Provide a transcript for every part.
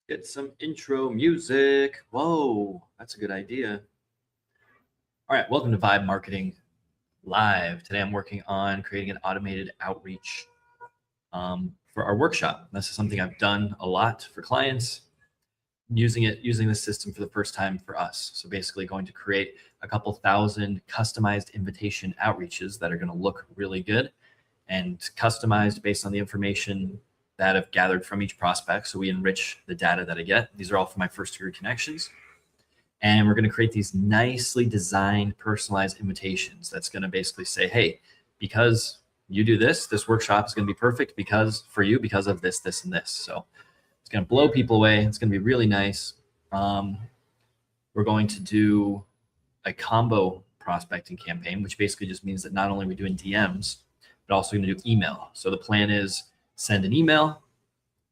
Get some intro music. Whoa, that's a good idea. All right, welcome to Vibe Marketing Live. Today I'm working on creating an automated outreach for our workshop. This is something I've done a lot for clients, using this system for the first time for us. So basically going to create a couple thousand customized invitation outreaches that are going to look really good and customized based on the information that I've gathered from each prospect. So we enrich the data that I get. These are all from my first degree connections. And we're going to create these nicely designed, personalized invitations that's going to basically say, hey, because you do this, this workshop is going to be perfect because of this, this, and this. So it's going to blow people away. It's going to be really nice. We're going to do a combo prospecting campaign, which basically just means that not only are we doing DMs, but also going to do email. So the plan is send an email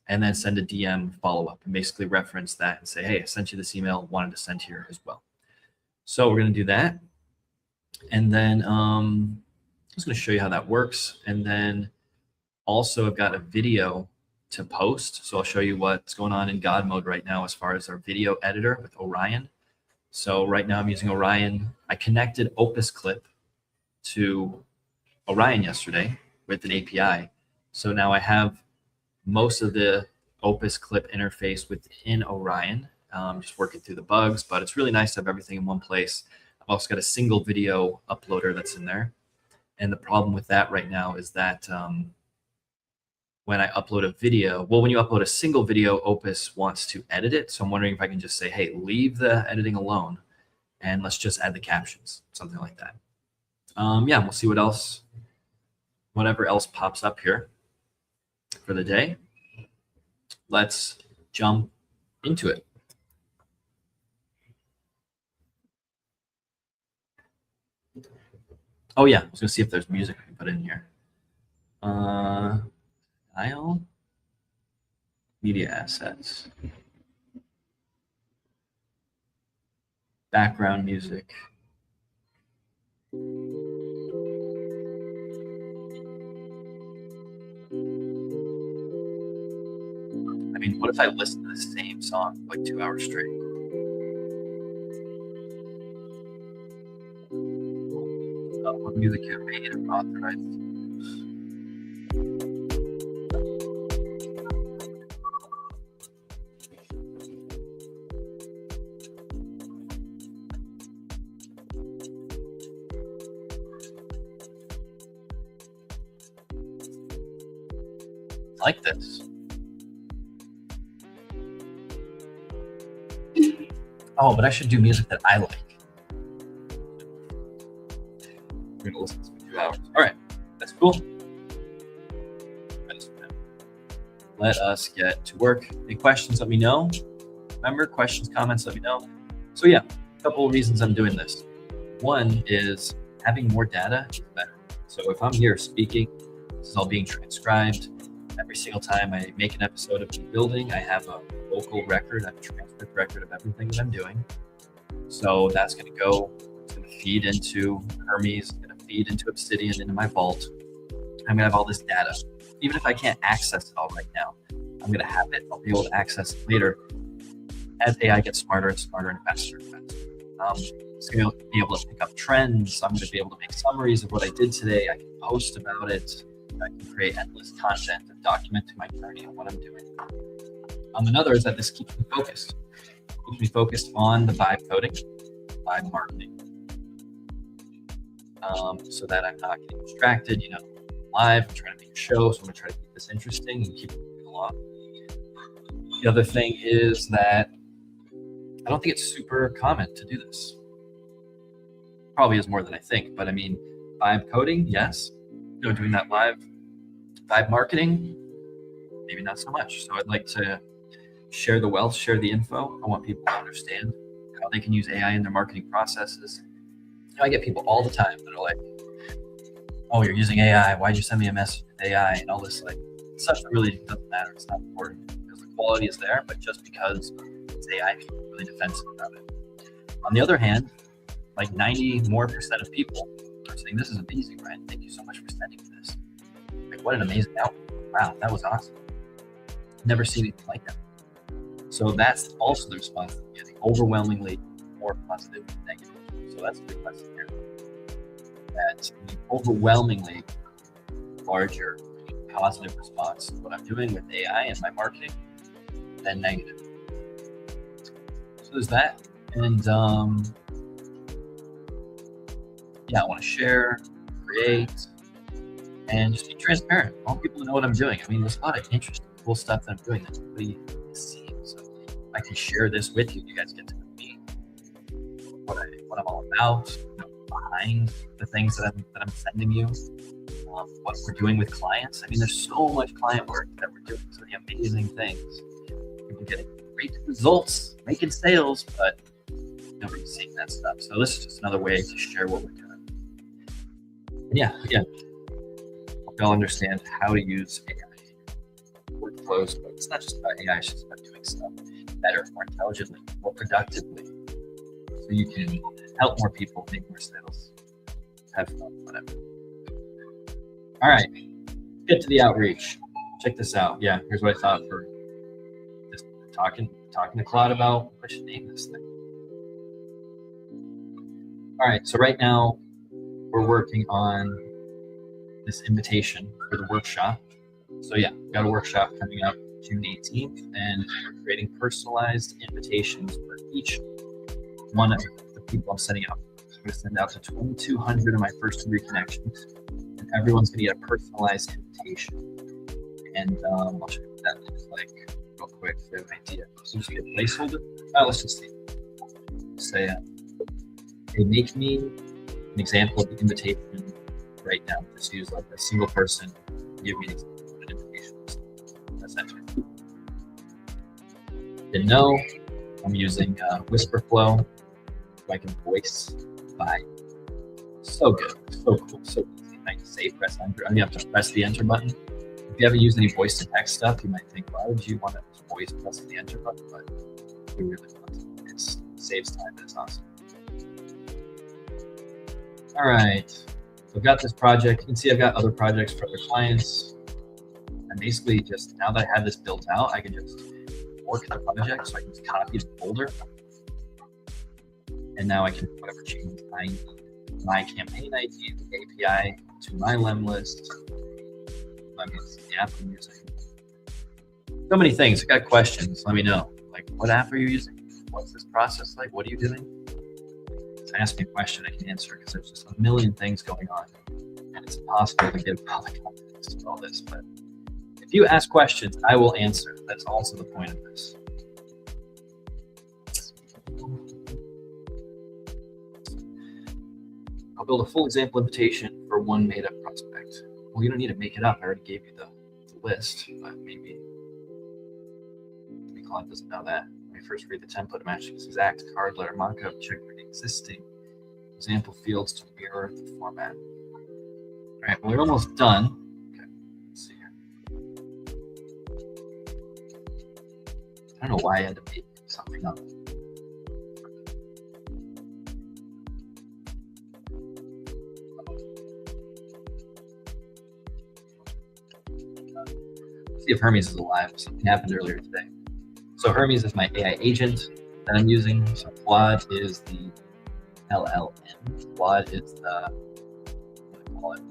and then send a DM follow-up and basically reference that and say, hey, I sent you this email, wanted to send here as well. So we're going to do that. And then I'm just going to show you how that works. And then also I've got a video to post. So I'll show you what's going on in God mode right now as far as our video editor with Orion. So right now I'm using Orion. I connected Opus Clip to Orion yesterday with an API. So now I have most of the Opus Clip interface within Orion, just working through the bugs, but it's really nice to have everything in one place. I've also got a single video uploader that's in there. And the problem with that right now is that when I upload a video, well, when you upload a single video, Opus wants to edit it. So I'm wondering if I can just say, hey, leave the editing alone and let's just add the captions, something like that. Yeah, we'll see whatever else pops up here for the day. Let's jump into it. Oh yeah, I was gonna see if there's music we can put in here. Style, media assets, background music. I mean, what if I listen to the same song for like 2 hours straight? What music campaign or authorized? Like this. Oh, but I should do music that I like. We're gonna listen to 2 hours. All right, that's cool. Let us get to work. Any questions, let me know. Remember, questions, comments, let me know. So yeah, a couple of reasons I'm doing this. One is having more data is better. So if I'm here speaking, this is all being transcribed. Every single time I make an episode of me building, I have a vocal record, I have a transcript record of everything that I'm doing. So that's going to go, it's going to feed into Hermes, it's going to feed into Obsidian, into my vault. I'm going to have all this data. Even if I can't access it all right now, I'm going to have it. I'll be able to access it later as AI gets smarter and smarter and faster and faster. It's going to be able to pick up trends. I'm going to be able to make summaries of what I did today. I can post about it. I can create endless content and documenting my journey and what I'm doing. Another is that this keeps me focused. It keeps me focused on the vibe coding, vibe marketing, so that I'm not getting distracted. You know, live, I'm trying to make a show, so I'm going to try to keep this interesting and keep it moving along. The other thing is that I don't think it's super common to do this. Probably is more than I think, but I mean, vibe coding, yes. You know, doing that live vibe marketing, maybe not so much. So I'd like to share the wealth, share the info. I want people to understand how they can use AI in their marketing processes. You know, I get people all the time that are like, oh, you're using AI. Why'd you send me a message with AI and all this? Like, stuff that really doesn't matter. It's not important because the quality is there, but just because it's AI, people are really defensive about it. On the other hand, like 90% more of people are saying, this is amazing, Ryan. Thank you so much for sending me this. Like, what an amazing output. Wow, that was awesome. Never seen anything like that. So that's also the response I'm getting, overwhelmingly more positive than negative. So that's the question here. That overwhelmingly larger positive response to what I'm doing with AI and my marketing than negative. So there's that. And yeah, I want to share, create, and just be transparent. I want people to know what I'm doing. I mean, there's a lot of interesting, cool stuff that I'm doing that nobody is seeing. So I can share this with you. You guys get to know me, what I'm all about, behind the things that I'm sending you, what we're doing with clients. I mean, there's so much client work that we're doing, so many amazing things. People getting great results, making sales, but nobody's seeing that stuff. So this is just another way to share what we're doing. And yeah, again, hope y'all understand how to use AI workflows, but it's not just about AI, it's just about doing stuff better, more intelligently, more productively, so you can help more people, make more sales, have fun, whatever. All right, get to the outreach. Check this out. Yeah, here's what I thought for just talking to Claude about what I should name this thing. All right, so right now we're working on this invitation for the workshop. So yeah, we've got a workshop coming up June 18th, and we're creating personalized invitations for each one of the people I'm setting up. So I'm going to send out to 2,200 of my first 3 connections, and everyone's going to get a personalized invitation. And I'll show you what that looks like real quick so you have an idea. So just get a placeholder. Let's just see. Say, hey, make me an example of the invitation right now. Just use like a single person. Give me an example of an invitation. That's enter. Didn't know. I'm using Whisper Flow, so I can voice by. So good, so cool, so easy. I can say press enter. You have to press the enter button. If you haven't used any voice to text stuff, you might think, why would you want to voice press the enter button? But we really want to. It saves time. It's awesome. All right, so I've got this project. You can see I've got other projects for other clients. And basically just now that I have this built out, I can just work the project. So I can just copy the folder. And now I can put whatever changes I need. My campaign ID, the API to my lem list. I mean, it's the app I'm using. So many things. If you got questions, let me know. Like, what app are you using? What's this process like? What are you doing? Ask me a question, I can answer, because there's just a million things going on, and it's impossible to give all the context to all this. But if you ask questions, I will answer. That's also the point of this. I'll build a full example invitation for one made-up prospect. Well, you don't need to make it up. I already gave you the list, but maybe the client doesn't know that. First read the template, match this exact card letter markup, check for the existing example fields to mirror the format. All right, well, we're almost done. Okay, let's see here. I don't know why I had to make something up. Let's see if Hermes is alive. Something happened earlier today. So Hermes is my AI agent that I'm using. So Claude is the LLM. Claude is the, what do I call it?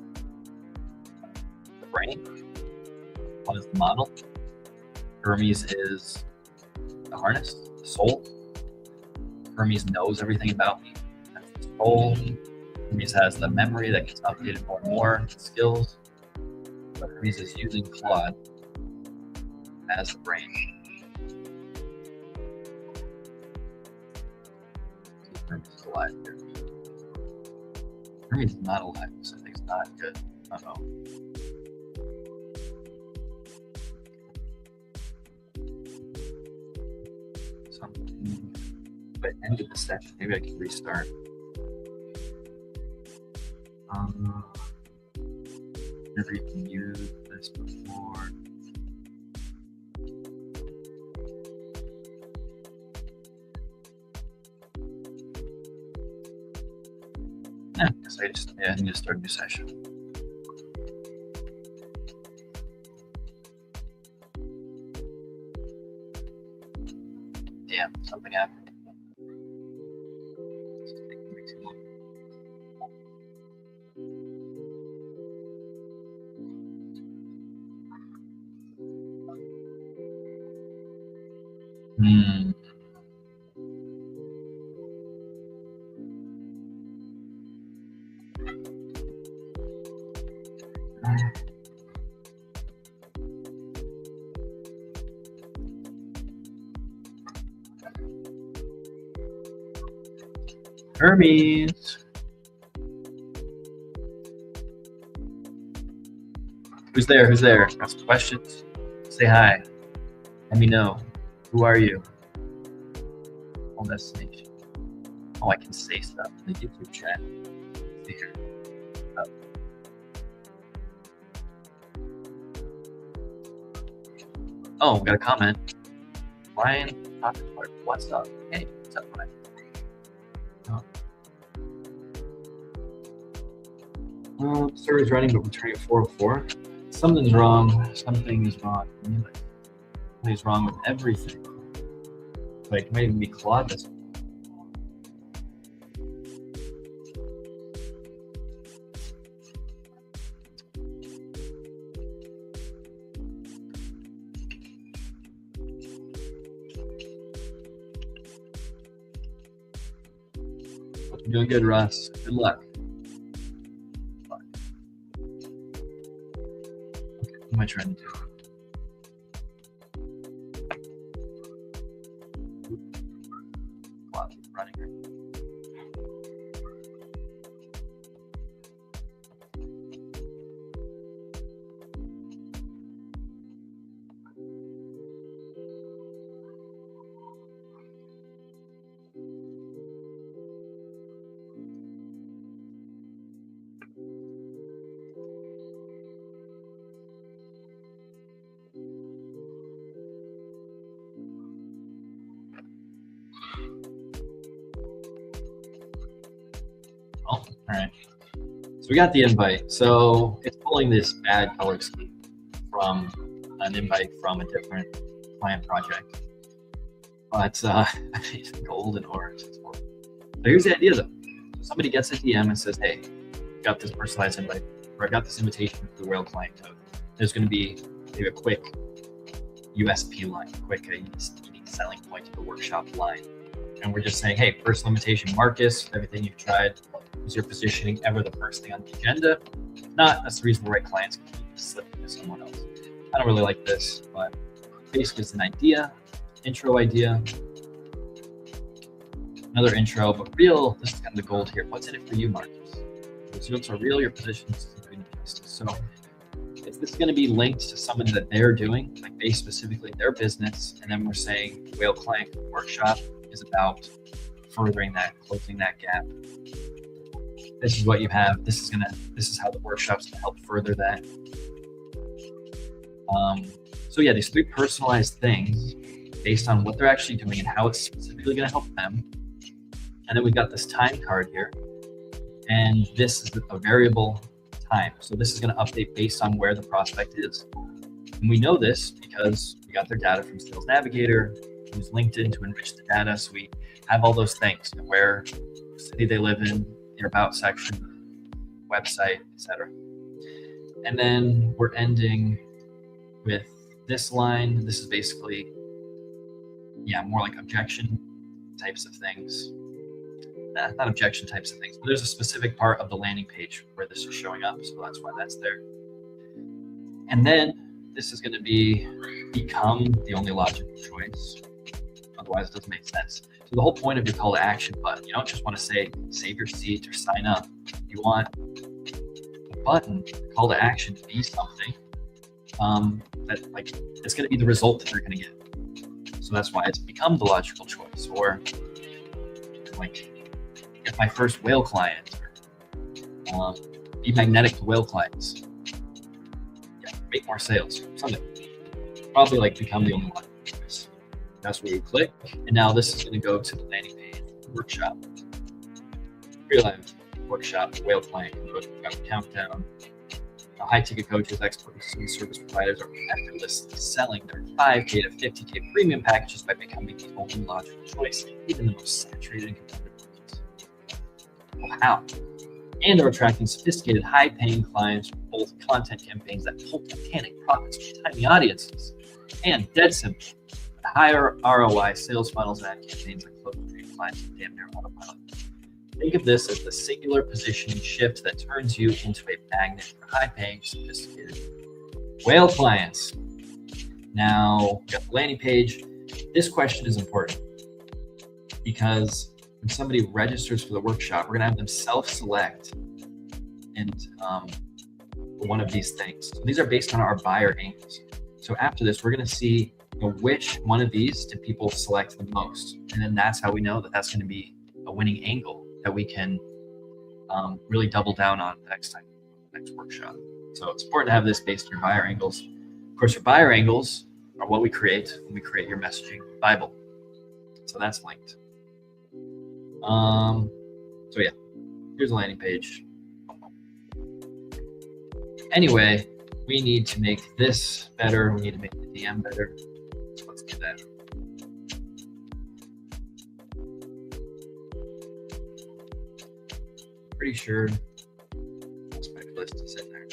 The brain. Claude is the model. Hermes is the harness, the soul. Hermes knows everything about me. That's the soul. Hermes has the memory that gets updated more and more, skills. But Hermes is using Claude as the brain. Hermes is alive here. Hermes is not alive, so I think it's not good. Uh-oh. Something. If I ended the session, maybe I can restart. Never even used this before. I guess I need to start a new session. Damn, something happened. Hmm. Hermes. Who's there? Who's there? Got some questions? Say hi. Let me know. Who are you? Home destination. Oh, I can say stuff in the YouTube chat. See here. Oh. Oh, got a comment. Ryan, what's up? Hey, what's up, Ryan? Server's running, but returning at 404. Something's wrong. Something is wrong. Something's wrong with everything. Like, it might even be Claude this. Doing good, Russ. Good luck. Okay, what am I trying to do? Wow, keep running. Oh, all right. So we got the invite. So it's pulling this bad color scheme from an invite from a different client project. But it's gold and orange. So here's the idea though. So somebody gets a DM and says, hey, I got this personalized invite, or I got this invitation for the whale client code. There's going to be maybe a quick USP line, quick unique selling point to the workshop line. And we're just saying, hey, personal invitation, Marcus, everything you've tried, is your positioning ever the first thing on the agenda? If not, that's the reason why clients can keep slipping to someone else. I don't really like this, but basically it's an idea, intro idea, another intro, but real, this is kind of the gold here. What's in it for you, Marcus? So it's a real, your position is justice. So if this is going to be linked to something that they're doing, like they specifically their business, and then we're saying whale client workshop is about furthering that, closing that gap. This is what you have. This is how the workshop's gonna help further that. So yeah, these 3 personalized things based on what they're actually doing and how it's specifically gonna help them. And then we've got this time card here, and this is a variable time. So this is gonna update based on where the prospect is. And we know this because we got their data from Sales Navigator, use LinkedIn to enrich the data. So we have all those things, where city they live in, their about section, website, etc. And then we're ending with this line. This is basically, yeah, more like objection types of things. Not objection types of things, but there's a specific part of the landing page where this is showing up. So that's why that's there. And then this is going to become the only logical choice. Otherwise, it doesn't make sense. So the whole point of your call to action button, you don't just want to say save your seat or sign up. You want the button, call to action, to be something that like it's going to be the result that they're going to get. So that's why it's become the logical choice. Or like get my first whale client, or be magnetic to whale clients. Yeah, make more sales. Something. Probably like become the only one. That's where you click, and now this is going to go to the landing page workshop. Real life workshop, whale client, countdown. High-ticket coaches, experts, and service providers are effortlessly selling their 5K to 50K premium packages by becoming the only logical choice, even the most saturated and competitive markets. Well, how? And are attracting sophisticated, high-paying clients for both content campaigns that pull titanic profits from tiny audiences, and dead simple, higher ROI sales funnels and ad campaigns that close dream clients with damn near autopilot. Think of this as the singular positioning shift that turns you into a magnet for high-paying, sophisticated whale clients. Now, we got the landing page. This question is important because when somebody registers for the workshop, we're going to have them self-select and one of these things. So these are based on our buyer angles. So after this, we're going to see which one of these do people select the most, and then that's how we know that that's going to be a winning angle that we can really double down on next workshop. So it's important to have this based on your buyer angles. Of course, your buyer angles are what we create when we create your messaging Bible. So that's linked. So yeah, here's a landing page. Anyway, we need to make this better. We need to make the DM better. So let's do that. Pretty sure spec list is in there.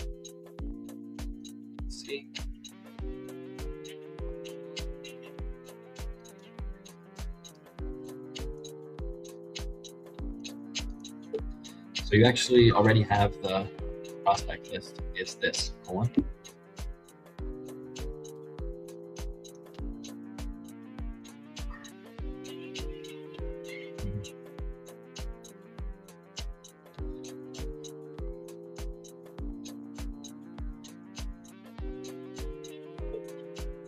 Let's see. So you actually already have the prospect list. Is this one?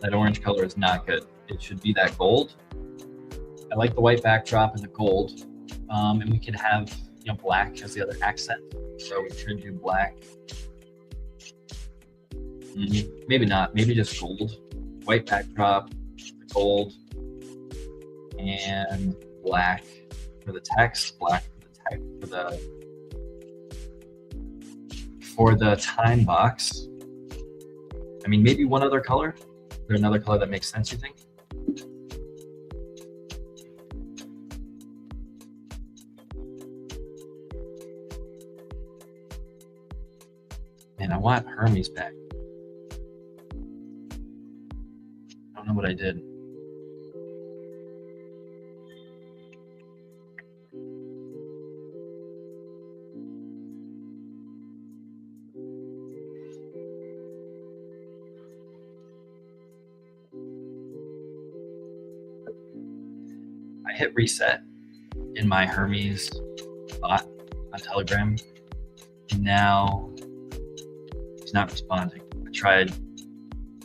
That orange color is not good. It should be that gold. I like the white backdrop and the gold. And we can have black as the other accent. So we should do black. Maybe not. Maybe just gold. White backdrop, gold, and black for the text. Black for the text for the time box. I mean, maybe one other color. Is there another color that makes sense, you think? Man, I want Hermes back. I don't know what I did. I hit reset in my Hermes bot on Telegram, and now he's not responding. I tried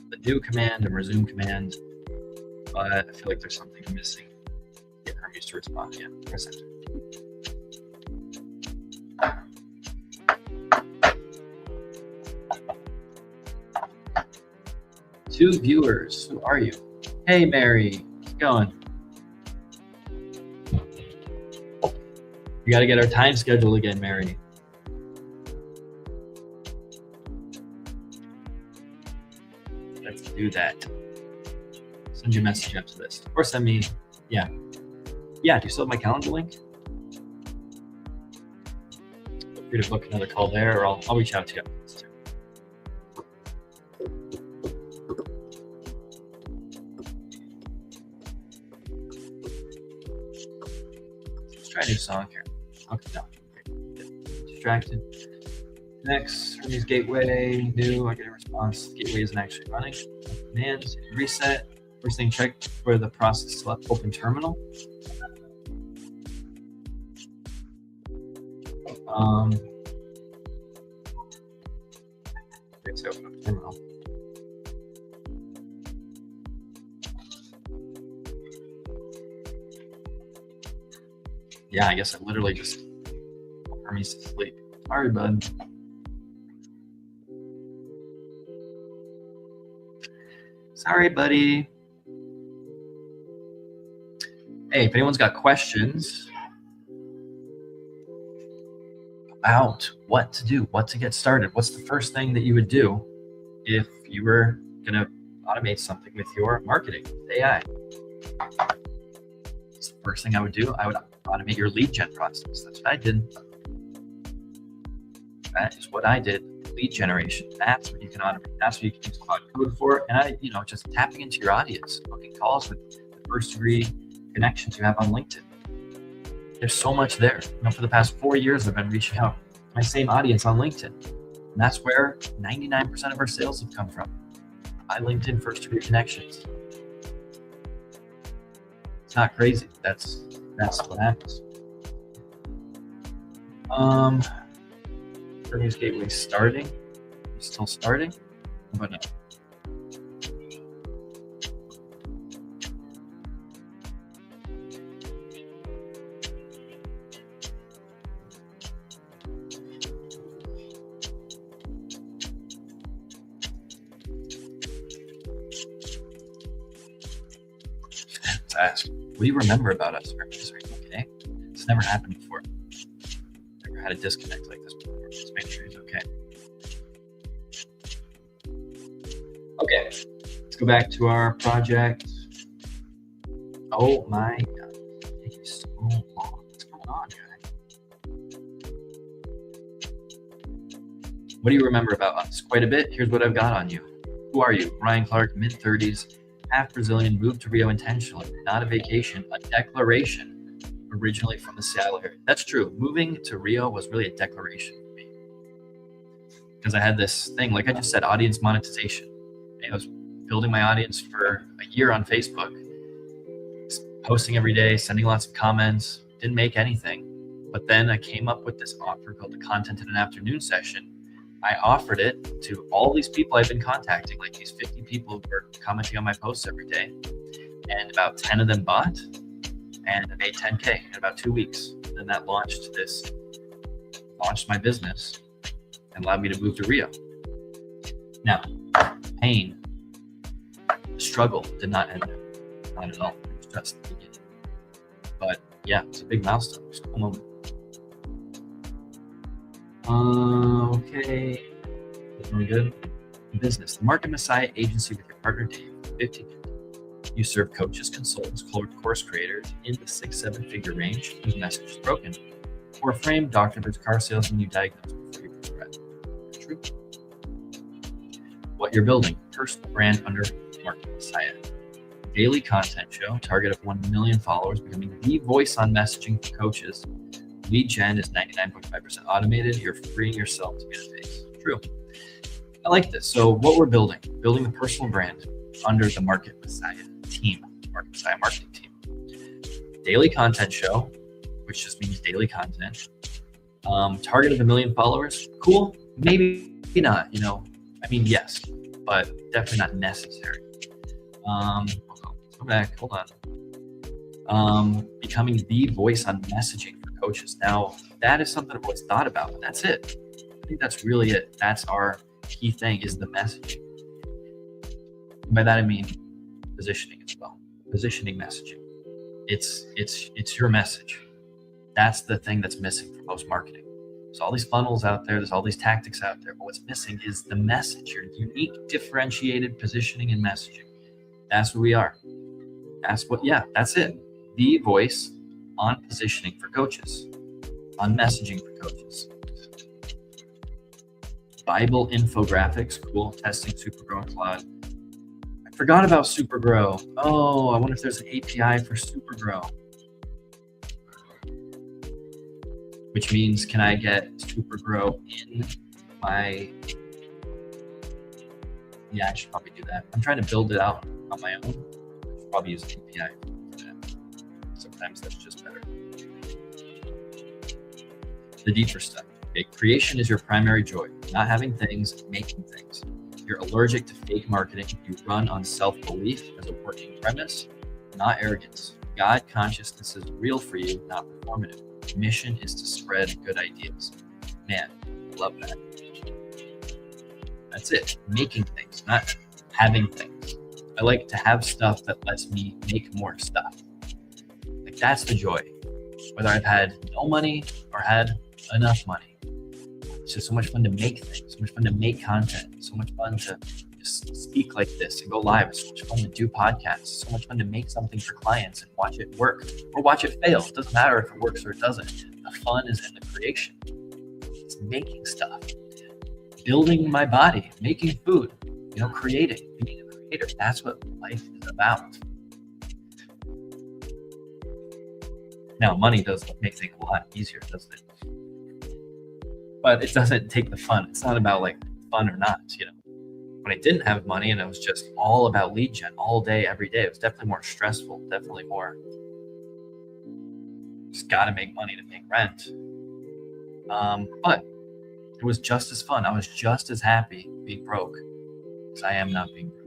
the do command and resume command, but I feel like there's something missing. Get Hermes to respond. Yeah, press enter. Two viewers. Who are you? Hey, Mary. Keep going. We got to get our time schedule again, Mary. Let's do that. Send you a message after this. Or send me, yeah. Yeah, do you still have my calendar link? Feel free to book another call there, or I'll reach out to you. Let's try a new song here. Okay, no. Distracted. Next, Hermes Gateway, new. I get a response. Gateway isn't actually running. Command, reset. First thing, check for the process left open terminal. Let's open up terminal. Yeah, I guess I literally just put Hermes to sleep. Sorry, bud. Sorry, buddy. Hey, if anyone's got questions, out what to do, what to get started. What's the first thing that you would do if you were going to automate something with your marketing, AI? It's the first thing I would do. I would automate your lead gen process. That's what I did. That is what I did. Lead generation. That's what you can automate. That's what you can use Cloud Code for. And just tapping into your audience, booking calls with the first degree connections you have on LinkedIn. There's so much there. For the past 4 years, I've been reaching out to my same audience on LinkedIn. And that's where 99% of our sales have come from. By LinkedIn first degree connections. It's not crazy. That's what happens. News gateway starting. Still starting, but no. Let's ask, what do you remember about us? Okay, it's never happened before. Never had a disconnect like this before. Let's make sure he's okay. Okay, let's go back to our project. Oh my God, it's taking so long. What's going on, guys? What do you remember about us? Quite a bit. Here's what I've got on you. Who are you? Ryan Clark, mid-30s, half Brazilian, moved to Rio intentionally, not a vacation, a declaration, originally from the Seattle area. That's true. Moving to Rio was really a declaration for me. Because I had this thing, like I just said, audience monetization. I was building my audience for a year on Facebook, posting every day, sending lots of comments, didn't make anything. But then I came up with this offer called the Content in an Afternoon session. I offered it to all these people I've been contacting, like these 50 people who are commenting on my posts every day. And about 10 of them bought, and I made 10K in about 2 weeks. Then that launched my business and allowed me to move to Rio. Now, pain, struggle did not end there. Not at all. It was just the beginning. But yeah, it's a big milestone. It's a cool moment. Okay. Doing good. Business. The Market Messiah agency with your partner Dave, 50. You serve coaches, consultants, course creators in the 6-7 figure range whose message is broken. Or frame doctor that's car salesman you diagnose before you prescribe. True. What you're building. Personal brand under Market Messiah. Daily content show, target of 1 million followers, becoming the voice on messaging for coaches. Lead gen is 99.5% automated. You're freeing yourself to be the face. True. I like this. So what we're building the personal brand under the Market Messiah team, Market Messiah marketing team. Daily content show, which just means daily content. Target of 1 million followers. Cool. Maybe not, yes, but definitely not necessary. Let's go back. Hold on. Becoming the voice on messaging for coaches. Now, that is something I've always thought about, but that's it. I think that's really it. That's our key thing, is the messaging. By that I mean positioning as well. Positioning messaging. It's your message. That's the thing that's missing for most marketing. There's all these funnels out there. There's all these tactics out there. But what's missing is the message, your unique, differentiated positioning and messaging. That's who we are. That's it. The voice on positioning for coaches, on messaging for coaches. Bible infographics, cool. Testing Supergrow and Cloud. I forgot about Supergrow. Oh, I wonder if there's an API for Supergrow. Which means, can I get Supergrow in my... Yeah, I should probably do that. I'm trying to build it out on my own. I should probably use an API for that. Sometimes that's just better. The deeper stuff. Okay, creation is your primary joy. Not having things, making things. You're allergic to fake marketing. You run on self-belief as a working premise, not arrogance. God consciousness is real for you, not performative. Mission is to spread good ideas. Man, love that. That's it. Making things, not having things. I like to have stuff that lets me make more stuff. Like, that's the joy. Whether I've had no money or had enough money, It's just so much fun to make things, so much fun to make content, so much fun to just speak like this and go live. It's so much fun to do podcasts, so much fun to make something for clients and watch it work or watch it fail. It doesn't matter if it works or it doesn't. The fun is in the creation. It's making stuff, building my body, making food, creating, being a creator. That's what life is about. Now, money does make things a lot easier, doesn't it? But it doesn't take the fun. It's not about like fun or not, When I didn't have money and it was just all about lead gen all day, every day, it was definitely more stressful, definitely more. Just got to make money to make rent. But it was just as fun. I was just as happy being broke as I am not being broke.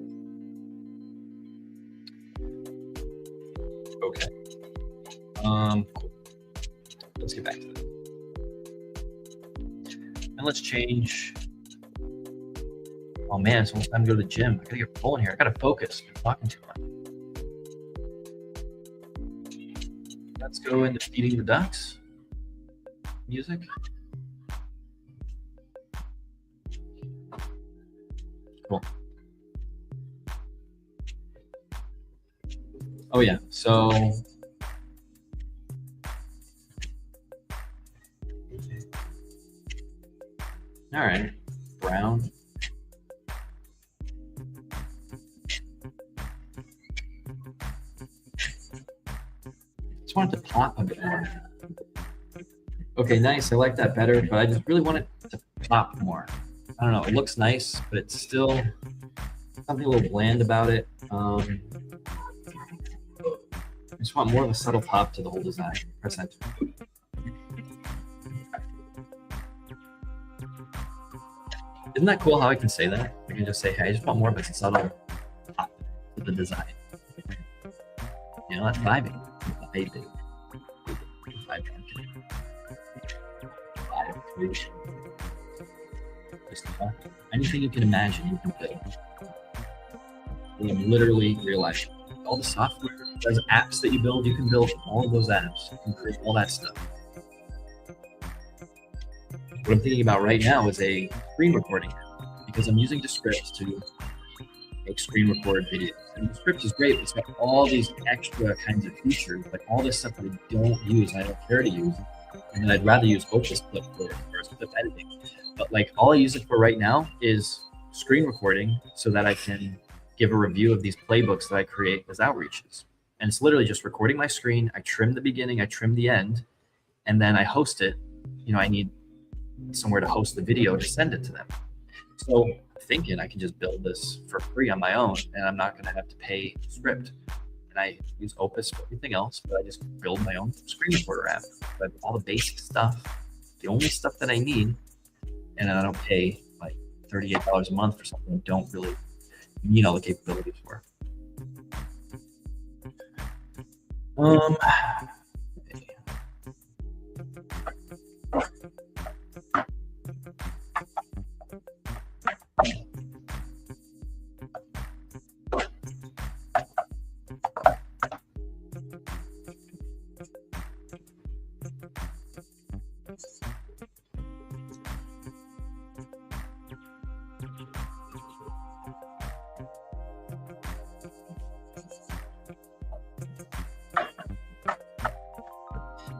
Okay. Cool. Let's get back to this. And let's change. Oh man, it's almost time to go to the gym. I gotta get rolling here. I gotta focus. I'm talking too much. Let's go into feeding the ducks. Music. Cool. Oh yeah, so all right, brown. Just want it to pop a bit more. Okay, nice. I like that better, but I just really want it to pop more. I don't know. It looks nice, but it's still something a little bland about it. I just want more of a subtle pop to the whole design. Press enter. Isn't that cool how I can say that? I can just say, hey, I just want more of a subtle pop to the design. That's vibing. Vibing. Anything you can imagine, you can build. I'm literally realizing all the software, those apps that you build, you can build all of those apps. You can create all that stuff. What I'm thinking about right now is a screen recording app, because I'm using Descript to make screen record videos. And Descript is great. It's got all these extra kinds of features, like all this stuff that I don't use and I don't care to use. And then I'd rather use Opus Clip for clip editing. But like all I use it for right now is screen recording so that I can give a review of these playbooks that I create as outreaches. And it's literally just recording my screen. I trim the beginning, I trim the end, and then I host it. I need somewhere to host the video to send it to them. So I'm thinking I can just build this for free on my own, and I'm not going to have to pay Script. And I use Opus for everything else, but I just build my own screen recorder app. I have all the basic stuff, the only stuff that I need, and then I don't pay like $38 a month for something I don't really need all the capabilities for.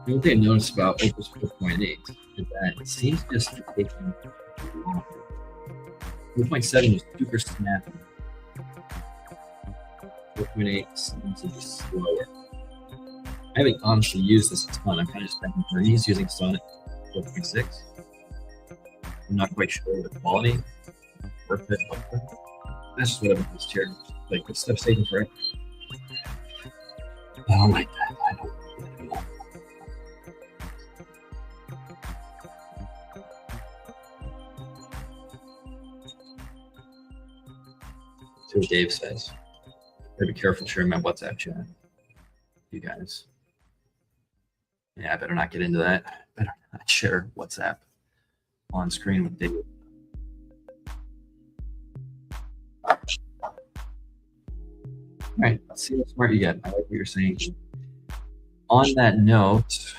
The only thing I noticed about Opus 4.8 is that it seems just to be taking longer. 4.7 was super snappy. 4.8 seems to be slower. I haven't honestly used this a ton. I'm kind of just spending journeys using Sonic 4.6. I'm not quite sure the quality, worth it. That's just what I've used here. Like this stuff's taking forever. I don't like that. I don't. See what Dave says. Gotta be careful sharing my WhatsApp chat. You guys. Yeah, I better not get into that. Better not share WhatsApp on screen with Dave. All right, let's see how smart you get. I like what you're saying. On that note,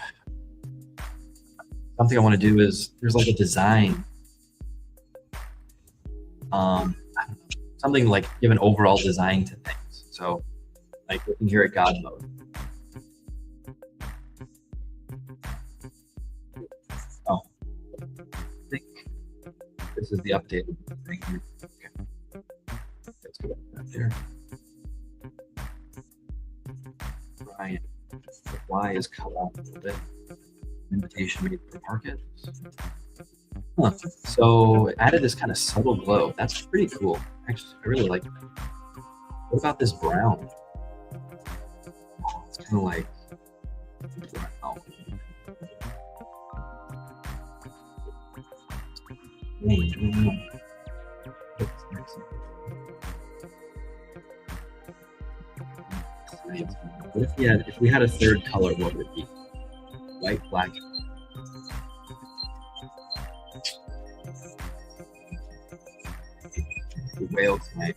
something I want to do is there's like a design something like give an overall design to things. So like looking here at God mode. Oh, I think this is the updated thing here. Okay. Let's go back there. Ryan, the Y is cut off a little bit. Invitation made for markets. Huh. So it added this kind of subtle glow. That's pretty cool. Actually, I really like that. What about this brown? Oh, it's kind of like brown. What if we had a third color, what would it be? White, black. The whale type.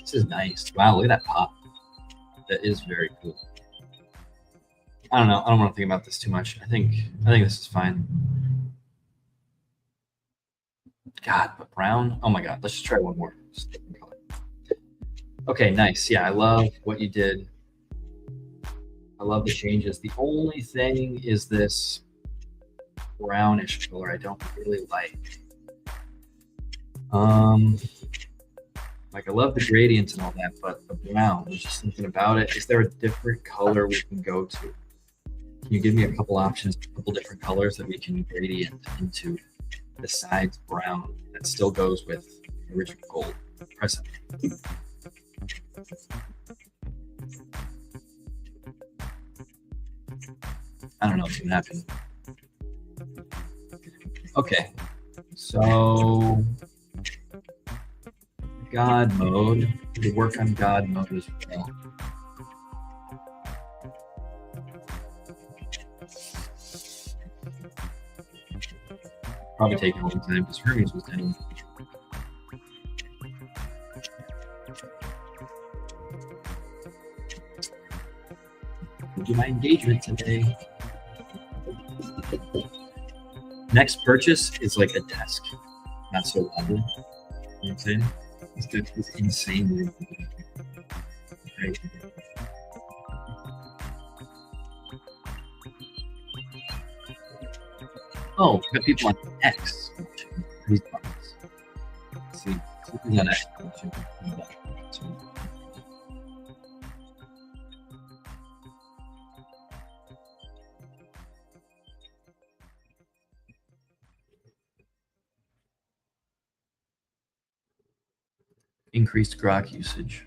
This is nice. Wow, look at that pop. That is very cool. I don't know. I don't want to think about this too much. I think this is fine. God, but brown. Oh my God. Let's just try one more. Just different color. Okay, nice. Yeah, I love what you did. I love the changes. The only thing is this brownish color I don't really like. Like I love the gradients and all that, but the brown, there's just something about it. Is there a different color we can go to? Can you give me a couple options, a couple different colors that we can gradient into besides brown that still goes with the original gold? Press it. I don't know what's gonna happen. Okay, so God mode. We work on God mode as well. Probably taking a long time because Hermes was down. We'll do my engagement today. Next purchase is like a desk. Not so lovely. You know what I'm saying? This desk is insanely. Right. Oh, we got people on X. These buttons. Let's see who's on X. Increased grok usage.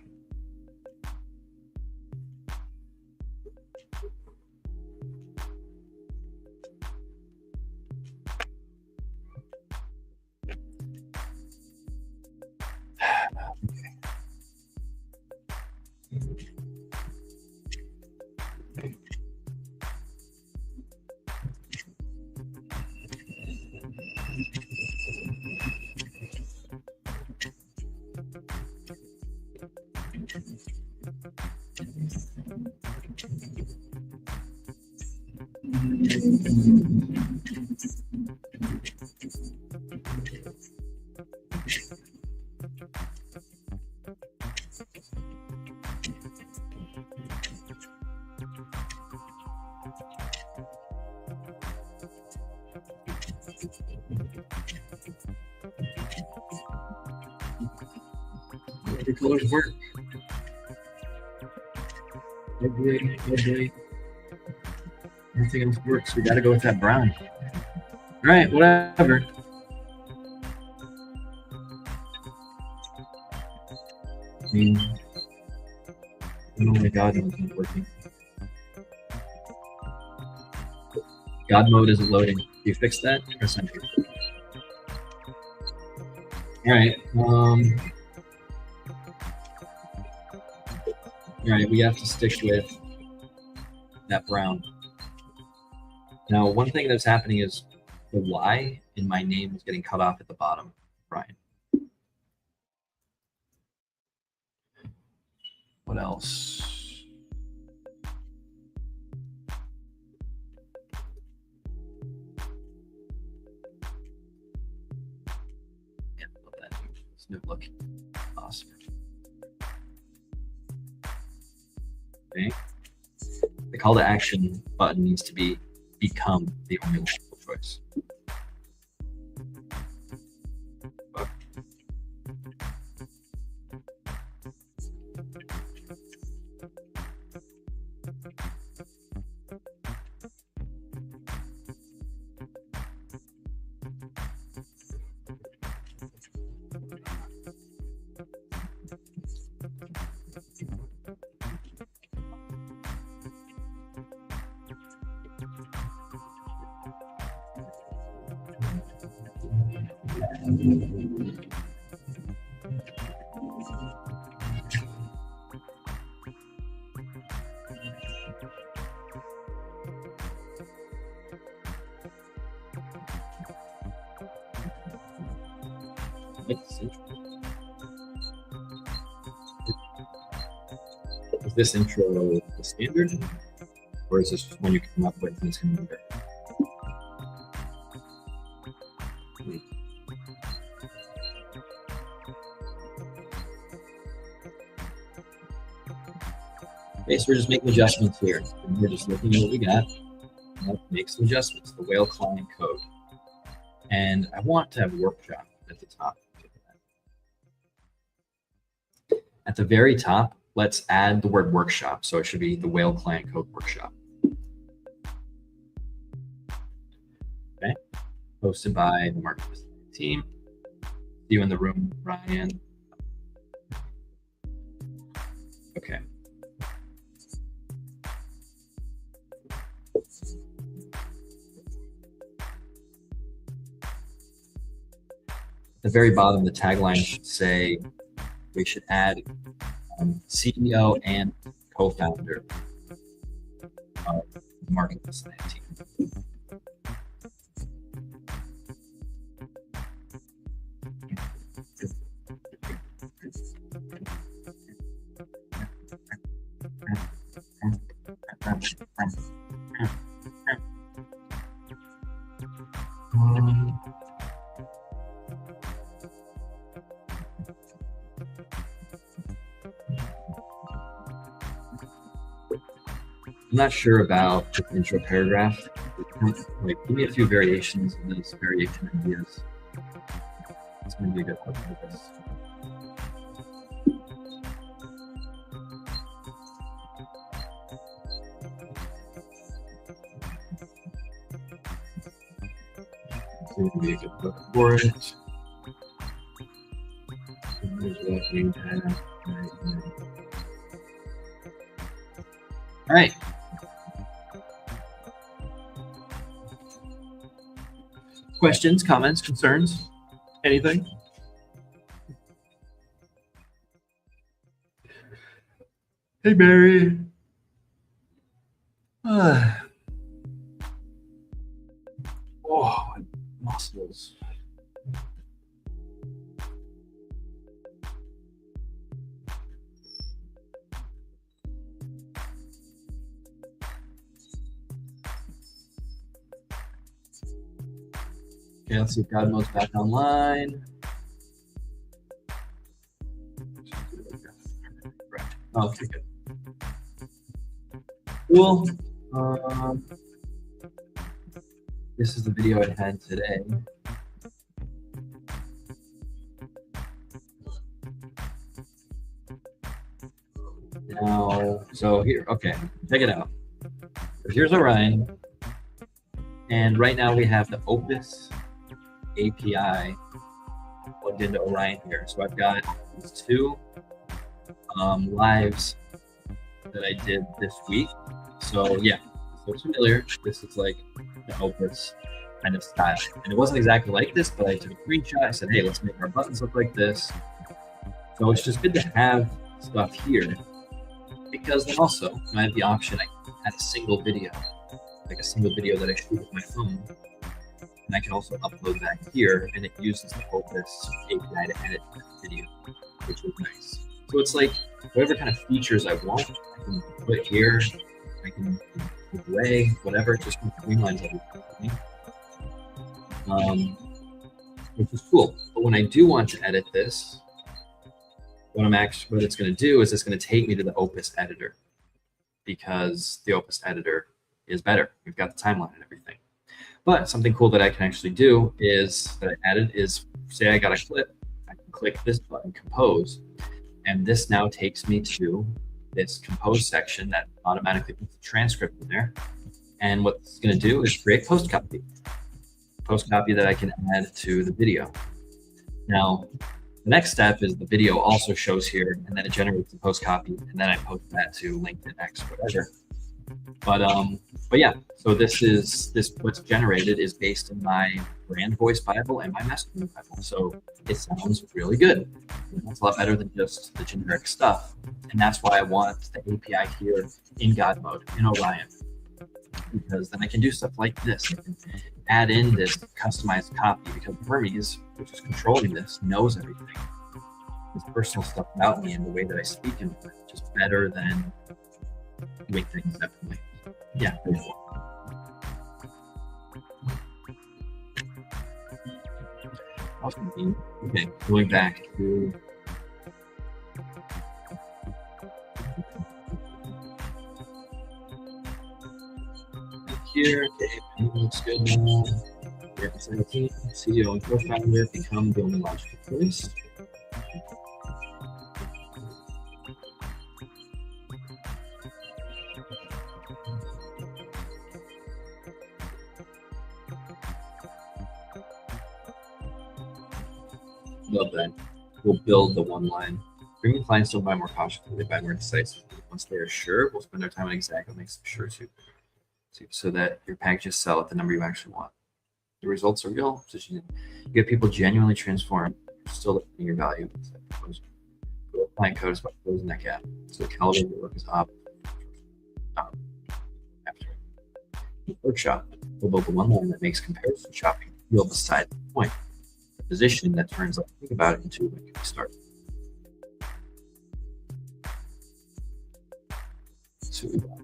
The colors work. Ugly, ugly. Nothing else works. We gotta go with that brown. All right, whatever. I mean, oh my God, it's not working. God mode isn't loading. You fix that? Press enter. All right. All right, we have to stick with that brown. Now, one thing that's happening is the Y in my name is getting cut off at the bottom, Brian. What else? Yeah, love that new look. Awesome. Okay. The call to action button needs to become the only logical choice. Is this intro the standard, or is this just one you come up with and it's going to be better? Okay, so we're just making adjustments here. And we're just looking at what we got. Let's make some adjustments. The whale client code. And I want to have workshop at the top. At the very top, let's add the word workshop. So it should be the whale client code workshop. Okay. Hosted by the marketing team. See you in the room, Ryan. Okay. At the very bottom, the tagline should say we should add CEO and co-founder of the marketing team. I'm not sure about the intro paragraph. Like, give me a few variations of these variation ideas. It's going to be a good hook for this. It's going to be a good hook for it. Here's what we have right here. All right. Questions, comments, concerns, anything? Hey, Barry. Oh, my muscles. Okay, let's see if God mode's back online. Okay, good. Cool. This is the video I had today. Now, so here, okay, check it out. So here's Orion. And right now we have the Opus API plugged into Orion here. So I've got these two lives that I did this week. So yeah, this looks familiar. This is like the Opus kind of style. And it wasn't exactly like this, but I took a screenshot. I said, hey, let's make our buttons look like this. So it's just good to have stuff here, because then also I have the option, I can add a single video, like a single video that I shoot with my phone. And I can also upload that here, and it uses the Opus API to edit that video, which is nice. So it's like whatever kind of features I want, I can put here, I can take away, whatever, just streamlines everything. Which is cool. But when I do want to edit this, what it's going to do is it's going to take me to the Opus editor, because the Opus editor is better. We've got the timeline and everything. But something cool that I can actually do is that I added is, say I got a clip, I can click this button, compose, and this now takes me to this compose section that automatically puts the transcript in there. And what it's going to do is create post copy that I can add to the video. Now, the next step is the video also shows here, and then it generates the post copy, and then I post that to LinkedIn, X, whatever. But yeah, so what's generated is based in my brand voice Bible and my messaging Bible. So it sounds really good. It's a lot better than just the generic stuff. And that's why I want the API here in God mode, in Orion, because then I can do stuff like this. I can add in this customized copy, because Hermes, which is controlling this, knows everything. This personal stuff about me and the way that I speak and just better than doing things separately. Yeah, pretty cool. Awesome. Okay, going back to here. Okay, looks good now. Yeah, 17, CEO and co-founder become the only logical choice. Love that. We'll build the one line. Bringing clients to buy more cautiously, they buy more decisively. Once they are sure, we'll spend our time on exactly what makes them sure to, so that your packages sell at the number you actually want. The results are real. You get people genuinely transformed, still looking at your value. Client code is about closing that gap. So the caliber of your work is up. After the workshop, we'll build the one line that makes comparison shopping feel beside the point. Position that turns like think about it into when you start. So we got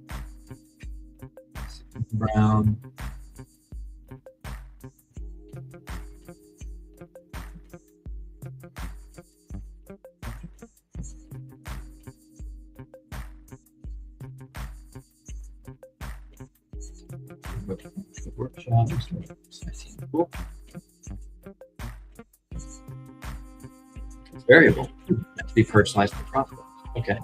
Brown. Workshop. Cool. It's variable. That to be personalized for profit. Okay.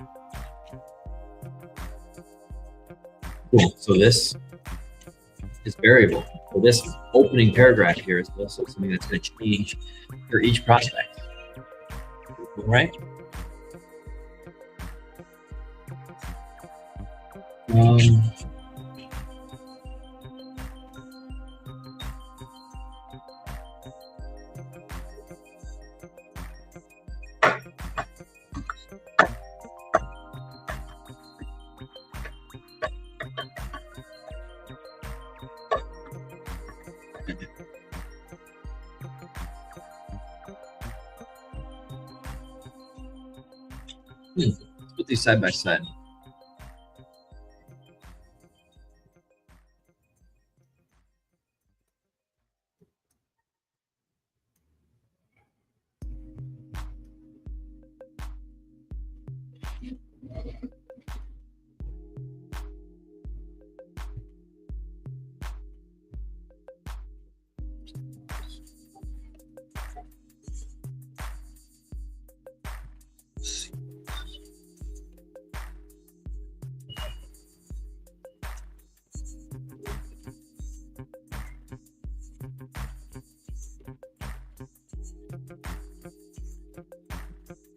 Cool. So this is variable. So this opening paragraph here is also something that's going to change for each prospect. All right. Let's put these side by side.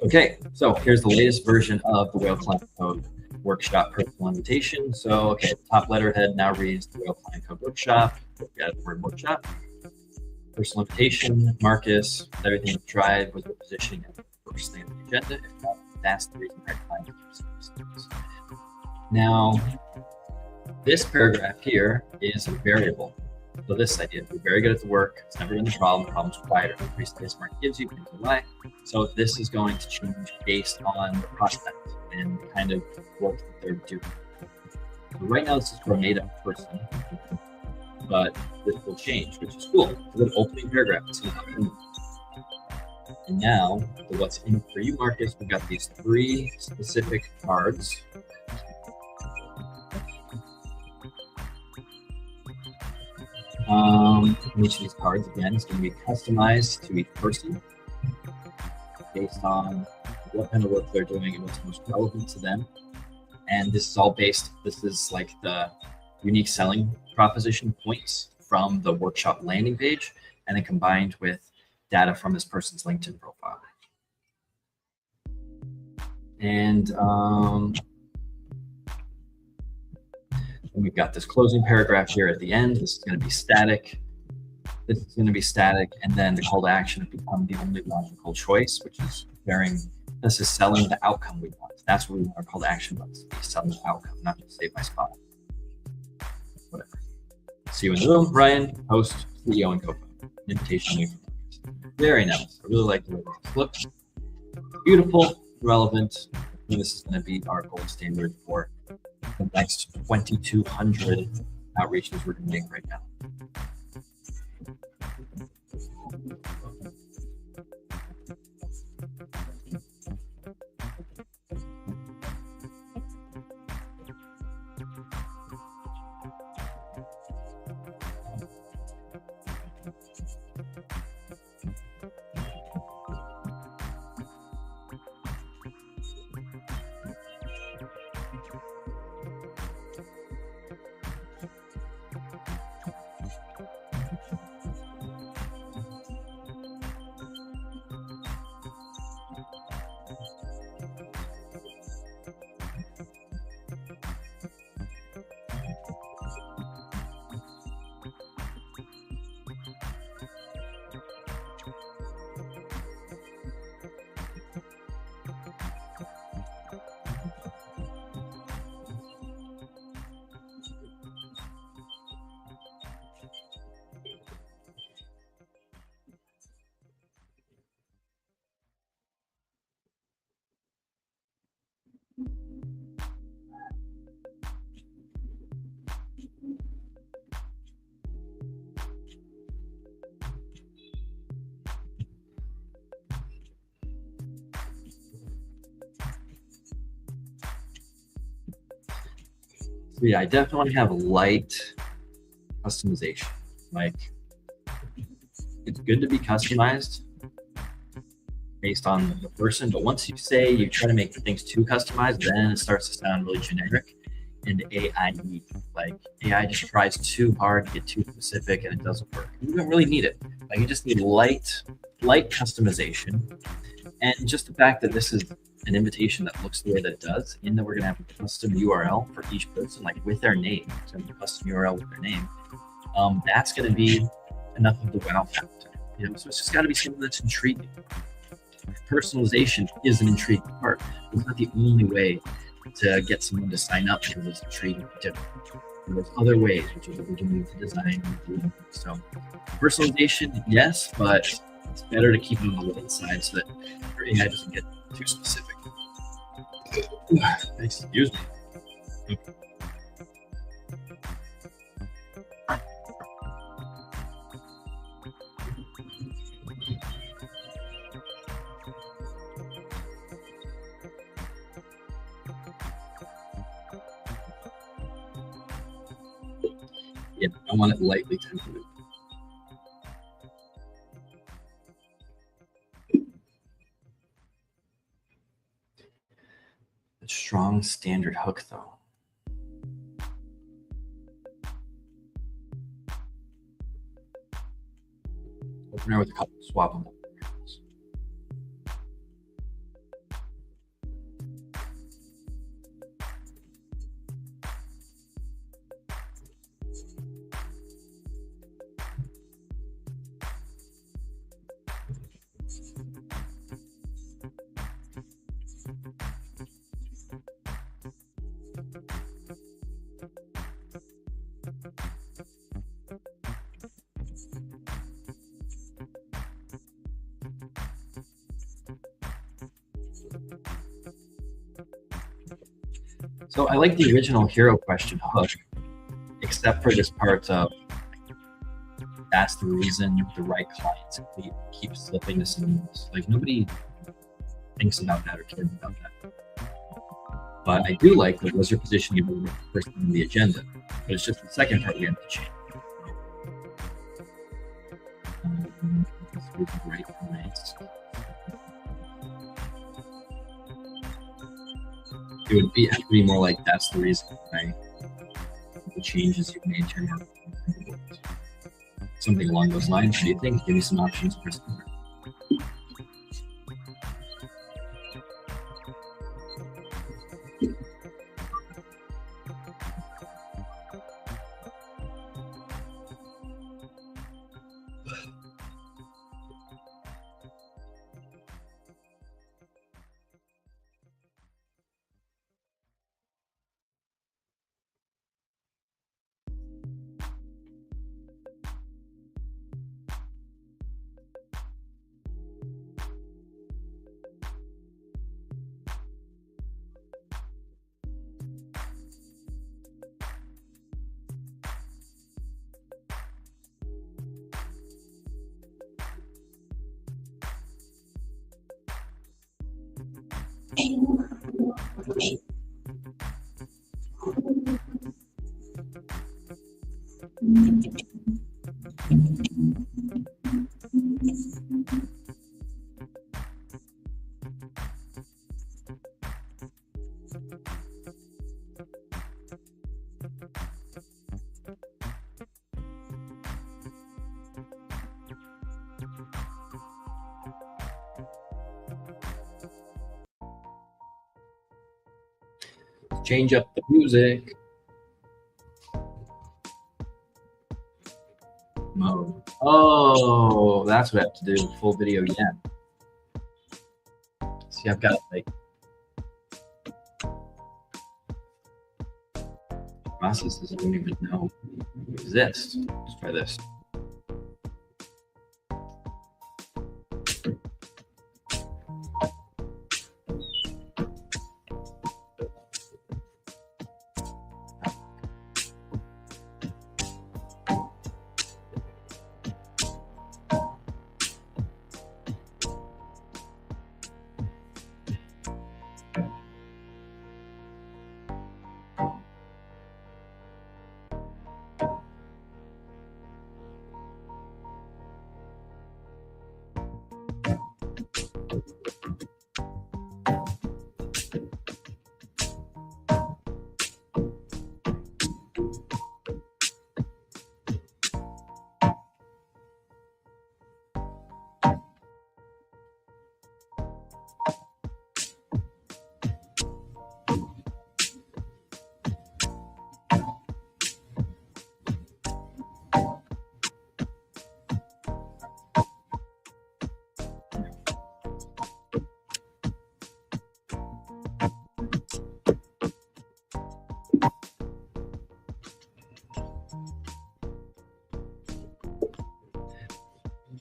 Okay, so here's the latest version of the Whale Client Code Workshop personal invitation. So, okay, the top letterhead now reads the Whale Client Code Workshop. We got the word workshop. Personal invitation, Marcus, everything we've tried was the positioning of the first thing on the agenda. If not, that's the reason our client is. Now, this paragraph here is a variable. So this idea, we're very good at the work. It's never been the problem. The problem's quieter. The increased space market gives you, things why. So this is going to change based on the prospect and the kind of work that they're doing. So right now, this is for a made-up person, but this will change, which is cool. It's a good opening paragraph. And now, for what's in it for you, Marcus, we've got these 3 specific cards. Each of these cards, again, is going to be customized to each person based on what kind of work they're doing and what's most relevant to them. And this is all based, this is like the unique selling proposition points from the workshop landing page, and then combined with data from this person's LinkedIn profile. And we've got this closing paragraph here at the end. This is going to be static. This is going to be static, and then the call to action will become the only logical choice, which is this is selling the outcome we want. That's what we want our call to action buttons to be, selling the outcome, not just save my spot. Whatever. See you in the room, Ryan, host, CEO, and co-founder. Invitation. Very nice. I really like the way this looks. Beautiful, relevant. And this is going to be our gold standard for the next 2,200 outreaches we're doing right now. So yeah, I definitely want to have light customization. Like, it's good to be customized based on the person, but once you try to make things too customized, then it starts to sound really generic and AI. Like, AI just tries too hard to get too specific, and it doesn't work. You don't really need it. Like, you just need light customization, and just the fact that this is an invitation that looks the way that it does, in that we're going to have a custom URL for each person, like with their name, so a custom URL with their name. That's going to be enough of the wow factor. So it's just got to be something that's intriguing. Personalization is an intriguing part. It's not the only way to get someone to sign up because it's intriguing and different. And there's other ways, which is what we're doing to design and do. So personalization, yes, but it's better to keep it on the light side so that your AI doesn't get too specific. Excuse me. Yeah, I want it lightly tempered. A strong standard hook, though. Opener with a couple swappable. So I like the original hero question hook, except for this part of that's the reason the right clients keep slipping to someone else. Like nobody thinks about that or cares about that. But I do like the wizard position you the first on the agenda. But it's just the second part we have to change. Right clients. It would have to be more like that's the reason why the changes you've made turn out. Something along those lines. What do you think? Give me some options for some. Change up the music. Mode. Oh, that's what I have to do. Full video, yeah. See, I've got like processes I don't even know exist. Let's try this.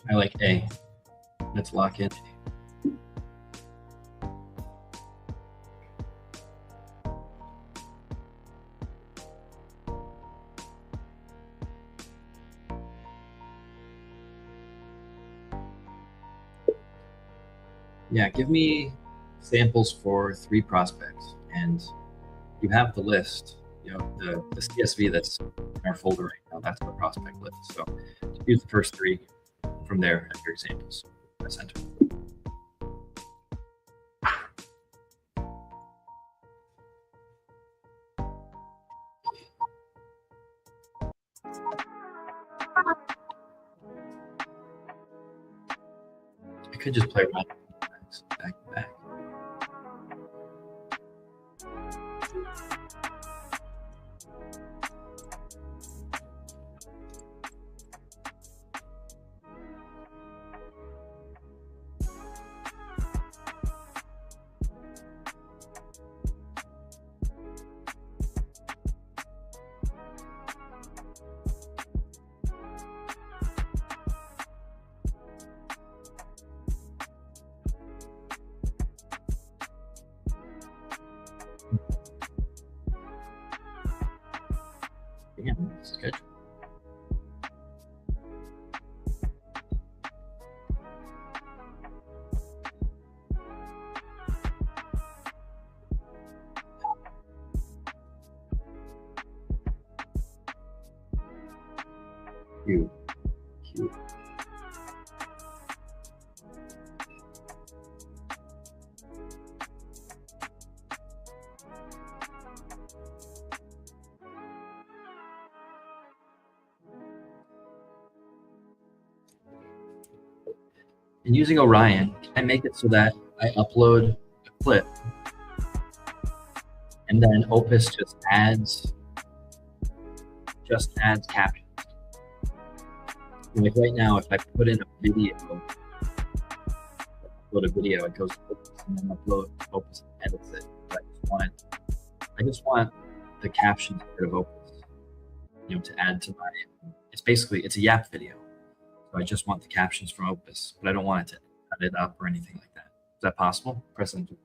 I like A. Let's lock in. Yeah, give me samples for 3 prospects, and you have the list. You know, the CSV that's in our folder right now, that's the prospect list. So use the first 3 from there as your examples. Press enter. I could just play around back to back. Damn, this is good. Cute. Cute. And using Orion, can I make it so that I upload a clip and then Opus just adds captions? Like right now, if I put in a video, upload a video, it goes to Opus and then upload Opus and edits it. But I just want the captions part of Opus, to add to my. It's a Yap video, so I just want the captions from Opus, but I don't want it to cut it up or anything like that. Is that possible? Press enter.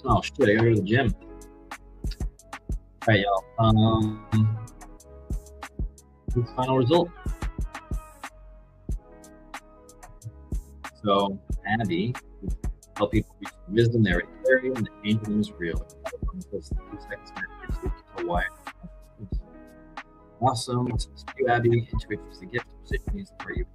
Oh shit! I gotta go to the gym. All right, y'all. Final result. So Abby help people reach wisdom there. And the angel is real. Awesome. Thank you, Abby. Intuition is the gift. Position is for you.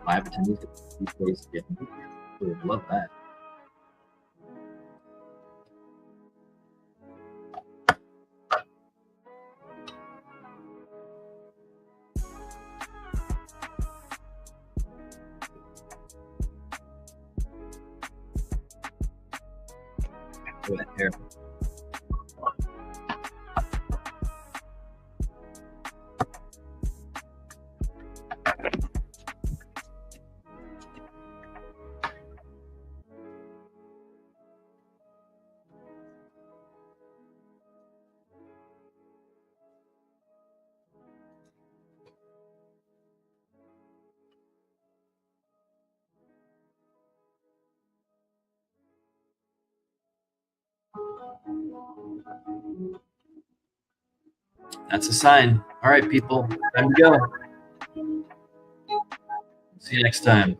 Live attendees get these days. I love that. Here. That's a sign. All right, people, time to go. See you next time.